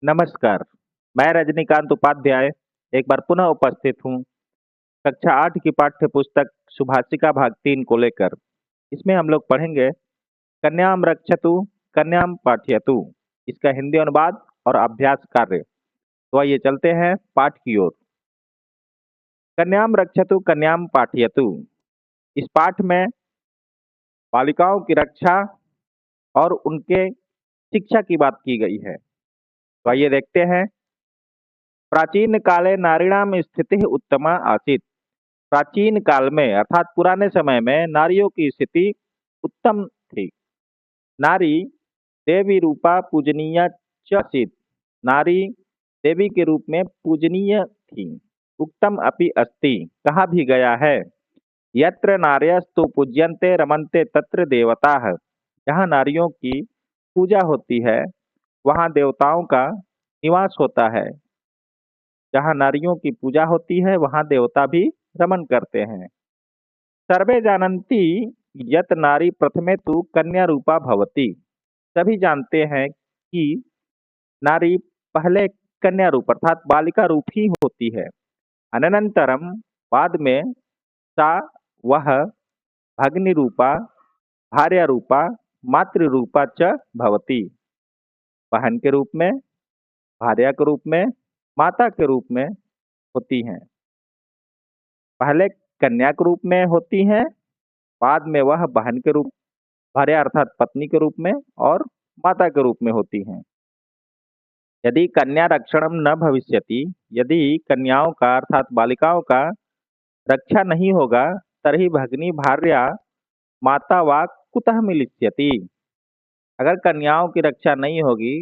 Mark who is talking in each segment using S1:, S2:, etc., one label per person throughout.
S1: नमस्कार, मैं रजनीकांत उपाध्याय एक बार पुनः उपस्थित हूँ कक्षा 8 की पाठ्य पुस्तक सुभाषिका भाग 3 को लेकर। इसमें हम लोग पढ़ेंगे कन्याम रक्षतु कन्याम पाठयतु, इसका हिंदी अनुवाद और अभ्यास कार्य। तो आइए चलते हैं पाठ की ओर। कन्याम रक्षतु कन्याम पाठयतु, इस पाठ में बालिकाओं की रक्षा और उनके शिक्षा की बात की गई है। तो आइए देखते हैं। प्राचीन काले नारीणाम स्थिति उत्तमा आसीत्। प्राचीन काल में अर्थात पुराने समय में नारियों की स्थिति उत्तम थी। नारी देवी रूपा पूजनीय च आसीत्। नारी देवी के रूप में पूजनीय थी। उक्तम अपि अस्ति, कहा भी गया है। यत्र नार्यस्तु पूज्यन्ते रमन्ते तत्र देवताः। जहाँ नारियों की पूजा होती है वहाँ देवताओं का निवास होता है। जहाँ नारियों की पूजा होती है वहाँ देवता भी रमन करते हैं। सर्वे जानन्ति यत नारी प्रथमे तु कन्या रूपा भवति। सभी जानते हैं कि नारी पहले कन्या रूप अर्थात बालिका रूप ही होती है। अनंतरम बाद में सा वह भग्नि रूपा भार्या रूपा मातृ रूपा च भवति। बहन के रूप में, भार्या के रूप में, माता के रूप में होती हैं। पहले कन्या के रूप में होती हैं, बाद में वह बहन के रूप, भार्या अर्थात पत्नी के रूप में और माता के रूप में होती हैं। यदि कन्या रक्षणम न भविष्यति, यदि कन्याओं का अर्थात बालिकाओं का रक्षा नहीं होगा, तर्हि भगिनी भार्या माता वा कुतः मिलिष्यति। अगर कन्याओं की रक्षा नहीं होगी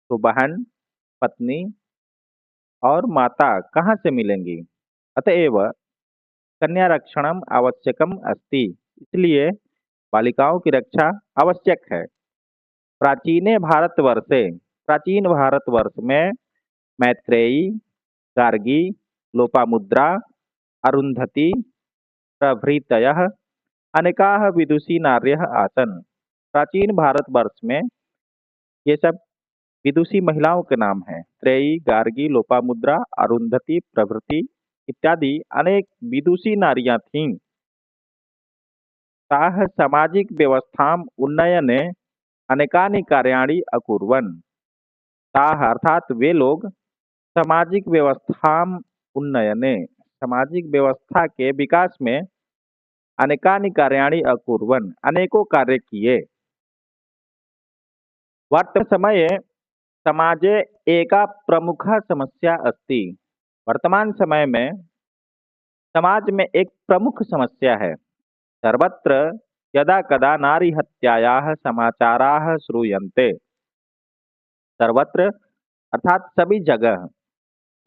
S1: तो बहन, पत्नी और माता कहाँ से मिलेंगी। अतएव कन्या रक्षणम आवश्यकम अस्ति, इसलिए बालिकाओं की रक्षा आवश्यक है। प्राचीने भारतवर्षे, प्राचीन भारतवर्ष में मैत्रेयी, गार्गी, लोपामुद्रा, अरुंधति प्रभृतयः अनेकाः विदुषी नार्यः आसन्। प्राचीन भारतवर्ष में ये सब विदुषी महिलाओं के नाम हैं। त्रेयी, गार्गी, लोपामुद्रा, अरुंधति प्रभृति इत्यादि अनेक विदुषी नारियां थीं। ताः सामाजिक व्यवस्थाम उन्नयने अनेकानि कार्याणि अकुर्वन्। ताः अर्थात वे लोग सामाजिक व्यवस्थाम उन्नयने, सामाजिक व्यवस्था के विकास में अनेकानि कार्याणि अकुर्वन्, अनेकों कार्य किए। वर्तमान समये समाजे एका प्रमुखा समस्या अस्ति। वर्तमान समय में समाज में एक प्रमुख समस्या है। सर्वत्र यदा कदा नारी हत्यायाः समाचाराः श्रूयन्ते। सर्वत्र अर्थात सभी जगह,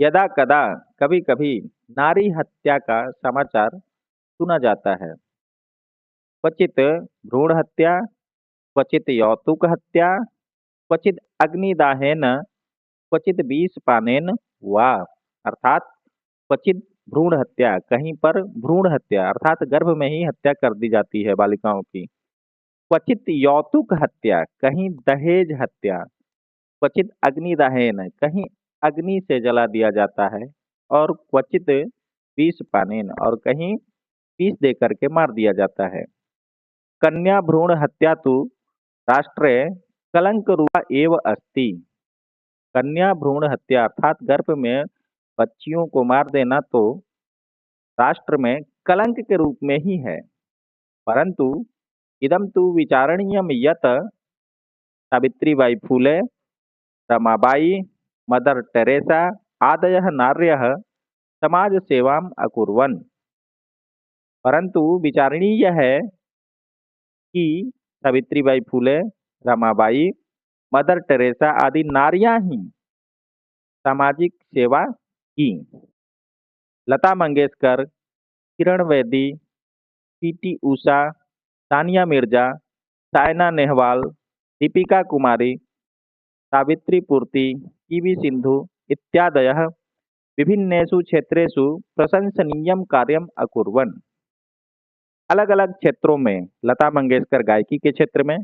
S1: यदा कदा कभी कभी नारी हत्या का समाचार सुना जाता है। क्वचित भ्रूण हत्या, क्वचित यौतुक हत्या, क्वचित अग्निदाहेन, क्वचित विषपानेन वा, अर्थात क्वचित भ्रूण हत्या, कहीं पर भ्रूण हत्या अर्थात गर्भ में ही हत्या कर दी जाती है बालिकाओं की। क्वचित यौतुक हत्या, कहीं दहेज हत्या, क्वचित अग्निदाहेन, कहीं अग्नि से जला दिया जाता है, और क्वचित विषपानेन, और कहीं विष दे करके मार दिया जाता है। कन्या भ्रूण हत्या तो राष्ट्रे कलंक रूपा एव अस्ति। कन्या भ्रूण हत्या अर्थात गर्भ में बच्चियों को मार देना तो राष्ट्र में कलंक के रूप में ही है। परंतु इदम तु विचारणीयम यत सावित्रीबाई फूले, रमाबाई, मदर टेरेसा आदयः नार्यः समाज सेवाम अकुर्वन्। परंतु विचारणीय है कि सावित्रीबाई फूले, रमाबाई, मदर टेरेसा आदि नारियां ही सामाजिक सेवा की। लता मंगेशकर, किरण बेदी, पीटी उषा, सानिया मिर्जा, सायना नेहवाल, दीपिका कुमारी, सावित्री पूर्ति, पीवी सिंधु इत्यादयः विभिन्नेषु क्षेत्रेषु प्रशंसनीयं कार्यम अकुर्वन्। अलग अलग क्षेत्रों में लता मंगेशकर गायकी के क्षेत्र में,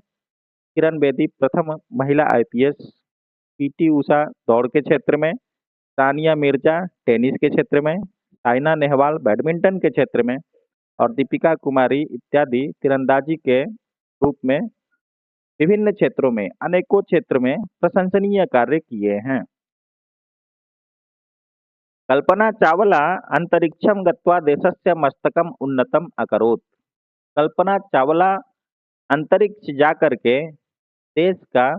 S1: किरण बेदी प्रथम महिला आईपीएस, पीटी उषा दौड़ के क्षेत्र में, सानिया मिर्जा टेनिस के क्षेत्र में, साइना नेहवाल बैडमिंटन के क्षेत्र में और दीपिका कुमारी इत्यादि तीरंदाजी के रूप में विभिन्न क्षेत्रों में अनेकों क्षेत्र में प्रशंसनीय कार्य किए हैं। कल्पना चावला अंतरिक्षं गत्वा देशस्य मस्तकम उन्नतम अकरोत्। कल्पना चावला अंतरिक्ष जाकर के देश का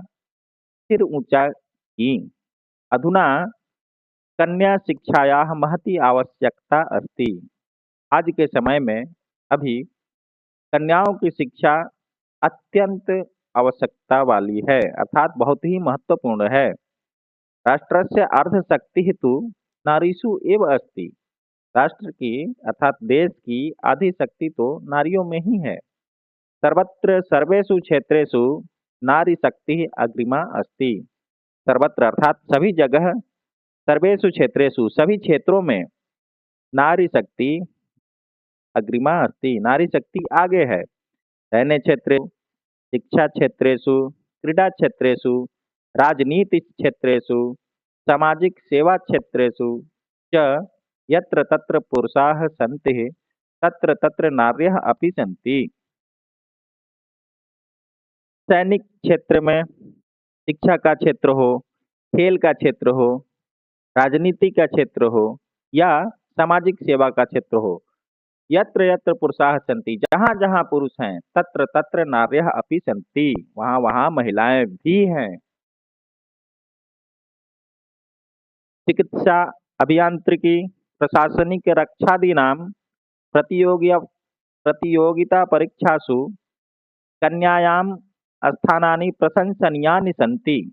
S1: सिर ऊंचा की। अधुना कन्या शिक्षायाः महती आवश्यकता अस्ति। आज के समय में अभी कन्याओं की शिक्षा अत्यंत आवश्यकता वाली है, अर्थात बहुत ही महत्वपूर्ण है। राष्ट्रस्य अर्धशक्तिः तु नारीषु एव अस्ति। राष्ट्र की अर्थात देश की आधी शक्ति तो नारियों में ही है। सर्वत्र सर्वेषु क्षेत्रेषु नारी शक्ति अग्रिमा अस्ति। सर्वत्र अर्थात सभी जगह, सर्वेषु क्षेत्रेषु सभी क्षेत्रों में नारी शक्ति अग्रिमा अस्ति, नारी शक्ति आगे है। सैन्य क्षेत्रे, शिक्षा क्षेत्रेषु, क्रीडा क्षेत्रेषु, राजनीति क्षेत्रेषु, सामाजिक सेवा क्षेत्रेषु च यत्र तत्र पुरुषाः सन्ति तत्र तत्र नार्यः अपि सन्ति। सैनिक क्षेत्र में, शिक्षा का क्षेत्र हो, खेल का क्षेत्र हो, राजनीति का क्षेत्र हो या सामाजिक सेवा का क्षेत्र हो, यत्र यत्र पुरुषाः सन्ति, जहाँ जहाँ पुरुष हैं, तत्र तत्र नार्यः अपि सन्ति, वहाँ वहाँ महिलाएं भी हैं। चिकित्सा, अभियांत्रिकी, प्रशासनिक रक्षादीनां प्रतियोगिता परीक्षासु कन्यायां स्थानानि प्रशंसनीयानि सन्ति।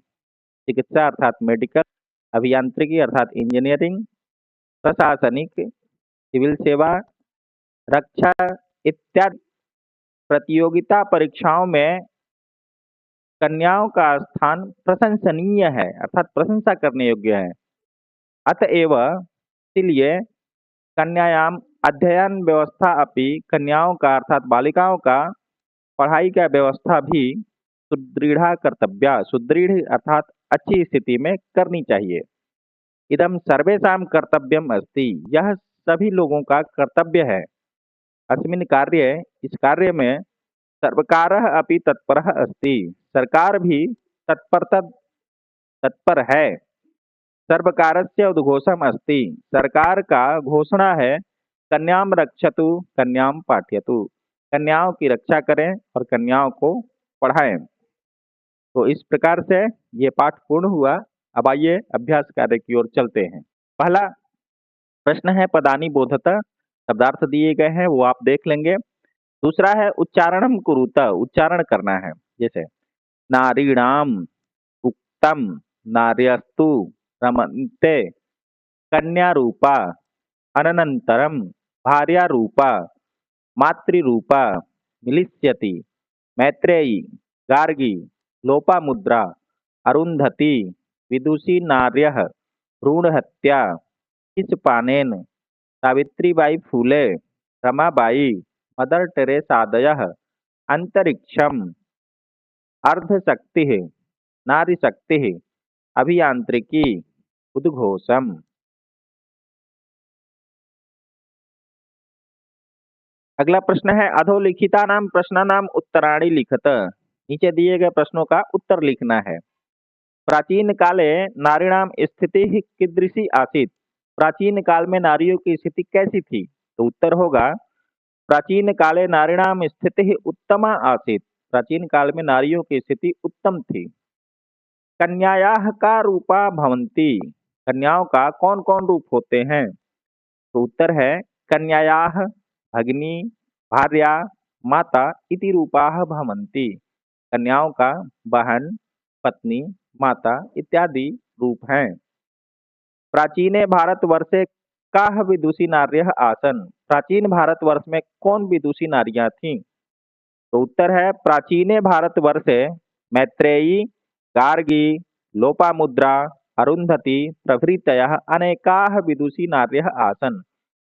S1: चिकित्सा अर्थात मेडिकल, अभियांत्रिकी अर्थात इंजीनियरिंग, प्रशासनिक सिविल सेवा, रक्षा इत्यादि प्रतियोगिता परीक्षाओं में कन्याओं का स्थान प्रशंसनीय है, अर्थात प्रशंसा करने योग्य है। अतएव इसलिए कन्यायाम अध्ययन व्यवस्था अपि, कन्याओं का अर्थात बालिकाओं का पढ़ाई का व्यवस्था भी सुदृढ़ कर्तव्या, सुदृढ़ अर्थात अच्छी स्थिति में करनी चाहिए। इदम सर्वेषां कर्तव्यम अस्ति, यह सभी लोगों का कर्तव्य है। अस्मिन् कार्ये, इस कार्य में सर्वकारः अपि तत्परः अस्ति, सरकार भी तत्पर है। सर्वकारस्य उद्घोषम् अस्ति, सरकार का घोषणा है, कन्यां रक्षतु कन्यां पाठयतु, कन्याओं की रक्षा करें और कन्याओं को पढ़ाएं। तो इस प्रकार से ये पाठ पूर्ण हुआ। अब आइए अभ्यास कार्य की ओर चलते हैं। पहला प्रश्न है पदानि बोधत, शब्दार्थ दिए गए हैं वो आप देख लेंगे। दूसरा है उच्चारणम कुरुत, उच्चारण करना है। जैसे नारीणाम उक्तम नार्यस्तु रमन्ते कन्यारूपा अनन्तरम भार्यारूपा मातृरूपा मिलिष्यति मैत्रेयी गार्गी लोपामुद्रा अरुन्धति विदुषी नार्यः भ्रूणहत्या किसपानेन सावित्रीबाई फूले रमाबाई मदर टेरेसादयः अंतरिक्षम अर्धशक्तिः नारीशक्तिः अभियांत्रिकी उद्घोषम। अगला प्रश्न है अधोलिखितानां प्रश्नानां उत्तराणि लिखत। नीचे दिए गए प्रश्नों का उत्तर लिखना है। प्राचीन काले नारीणां स्थितिः कीदृशी आसीत्, प्राचीन काल में नारियों की स्थिति कैसी थी? तो उत्तर होगा प्राचीन काले नारीणां स्थितिः उत्तमा आसीत्, प्राचीन काल में नारियों की स्थिति उत्तम थी। कन्यायाः का रूपा भवन्ति, कन्याओं का कौन कौन रूप होते हैं? तो उत्तर है कन्यायाः भगिनी भार्या माता इति रूपाः भवन्ति, कन्याओं का बहन पत्नी माता इत्यादि रूप हैं। प्राचीने भारतवर्षे काः विदुषी नार्यः आसन्, प्राचीन भारतवर्ष में कौन विदुषी नारियां थीं? तो उत्तर है प्राचीने भारतवर्षे मैत्रेयी गार्गी लोपामुद्रा अरुन्धति प्रभृतयः अनेकाः विदुषी नार्यः आसन्।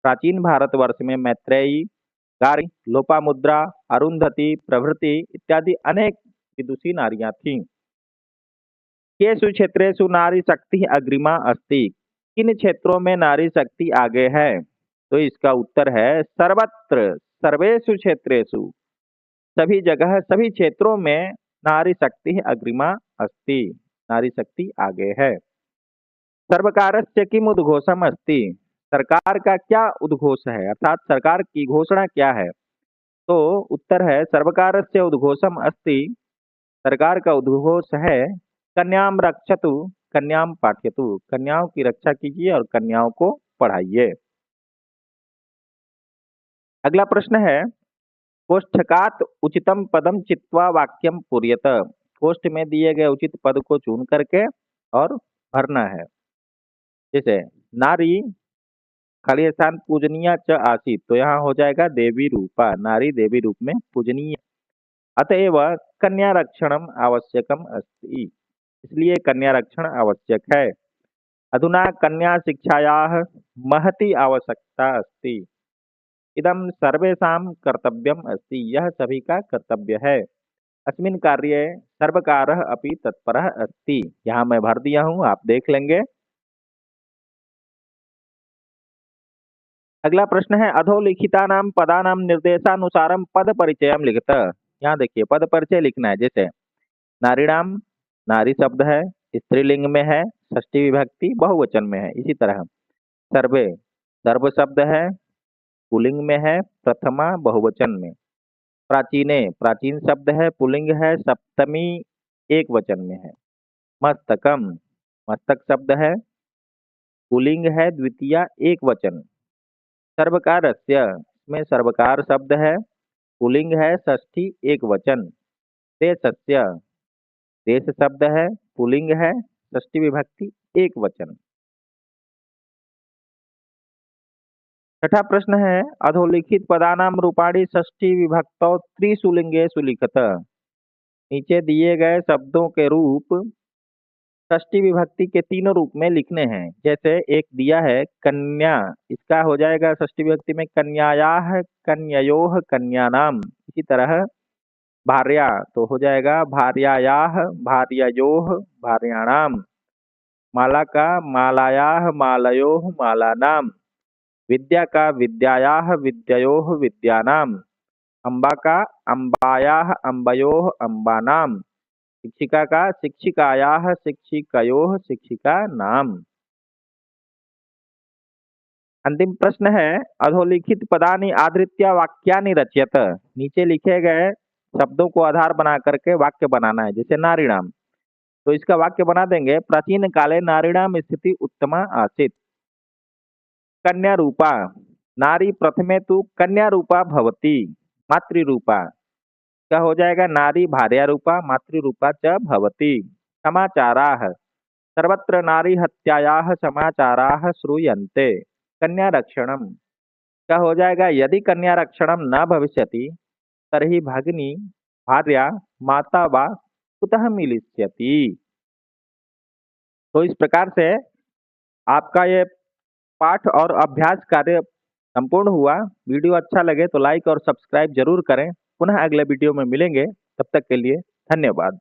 S1: प्राचीन भारतवर्ष में मैत्रेयी गार्गी लोपामुद्रा अरुन्धति प्रभृति इत्यादि अनेक विदुषी नारियां थीं। केषु क्षेत्रेषु नारी शक्ति अग्रिमा अस्ति? किन क्षेत्रों में नारी शक्ति आगे है? तो इसका उत्तर है सर्वत्र, सर्वेषु क्षेत्रेषु, सभी जगह सभी क्षेत्रों में नारी शक्ति अग्रिमा अस्ति, नारी शक्ति आगे है। सर्वकारस्य किम उद्घोषम अस्ति? सरकार का क्या उद्घोष है, अर्थात सरकार की घोषणा क्या है? तो उत्तर है सर्वकारस्य उद्घोषम अस्ति, सरकार का उद्घोष है कन्याम रक्षतु कन्याम पाठयतु, कन्याओं की रक्षा कीजिए और कन्याओं को पढ़ाइए। अगला प्रश्न है कोष्ठकात उचितम पदम चित्वा वाक्यम पूर्यत। कोष्ठ में दिए गए उचित पद को चुन करके और भरना है। जैसे नारी खाली स्थान पूजनीय च आसीत, तो यहाँ हो जाएगा देवी रूपा, नारी देवी रूप में पूजनीय। अतएव कन्या रक्षणम आवश्यकम अस्ति, इसलिए कन्या रक्षण आवश्यक है। अधुना कन्या शिक्षायाः महती आवश्यकता अस्ति, इदम सर्वेषां कर्तव्यम अस्ति, यह सभी का कर्तव्य है। अस्मिन् कार्ये सर्वकारः अपि तत्परः अस्ति, यहाँ मैं भर दिया हूँ, आप देख लेंगे। अगला प्रश्न है अधोलिखितानां पदानां निर्देशानुसारम पद परिचयम लिखत। यहाँ देखिए पद परिचय लिखना है। जैसे नारीणाम, नारी शब्द है, स्त्रीलिंग में है, षष्ठी विभक्ति बहुवचन में है। इसी तरह सर्वे, सर्व शब्द है, पुल्लिंग में है, प्रथमा बहुवचन में। प्राचीने, प्राचीन शब्द है, पुल्लिंग है, सप्तमी एक वचन में है। मस्तकम, मस्तक शब्द है, पुल्लिंग है, द्वितीया एक वचन। सर्वकारस्य, इसमें सर्वकार शब्द है, पुल्लिंग है, षष्ठी एक वचन। देशस्य, देश शब्द है, पुल्लिंग है, षष्ठी विभक्ति एक वचन। छठा प्रश्न है अधोलिखित पदानां रूपाणि षष्ठी विभक्तौ त्रिशुलिंगेषु लिखत। नीचे दिए गए शब्दों के रूप षष्ठी विभक्ति के तीनों रूप में लिखने हैं। जैसे एक दिया है कन्या, इसका हो जाएगा षष्ठी विभक्ति में कन्यायाः, कन्ययोः, कन्यानाम। इसी तरह भार्या, तो हो जाएगा भार्यायाः, भार्ययोः, भार्याणाम। माला का मालायाः, मालयोः, मालानाम। विद्या का विद्यायाः, विद्ययोः, विद्यानाम। अम्बा का अम्बायाः, अम्बयोः, अम्बानाम। शिक्षिका का शिक्षिकायाः, शिक्षिकयोः, शिक्षिका नाम। अंतिम प्रश्न है अधोलिखित पदानि आधृत्य वाक्यानि रचयत। नीचे लिखे गए शब्दों को आधार बना करके वाक्य बनाना है। जैसे नारीणाम, तो इसका वाक्य बना देंगे प्राचीन काले नारीणाम स्थिति उत्तमा आसीत्। कन्या रूपा, नारी प्रथमे तु कन्या रूपा भवति, मातृरूपा। क्या हो जाएगा नारी भार्या रूपा, मातृरूपा च भवति। समाचाराः, सर्वत्र नारी हत्यायाः समाचाराः श्रूयन्ते। कन्या रक्षणम, क्या हो जाएगा यदि कन्या रक्षणम न भविष्यति तर्हि भगिनी, भार्या, माता वा कुतः मिलिष्यति। तो इस प्रकार से आपका ये पाठ और अभ्यास कार्य संपूर्ण हुआ। वीडियो अच्छा लगे तो लाइक और सब्सक्राइब जरूर करें। पुनः अगले वीडियो में मिलेंगे, तब तक के लिए धन्यवाद।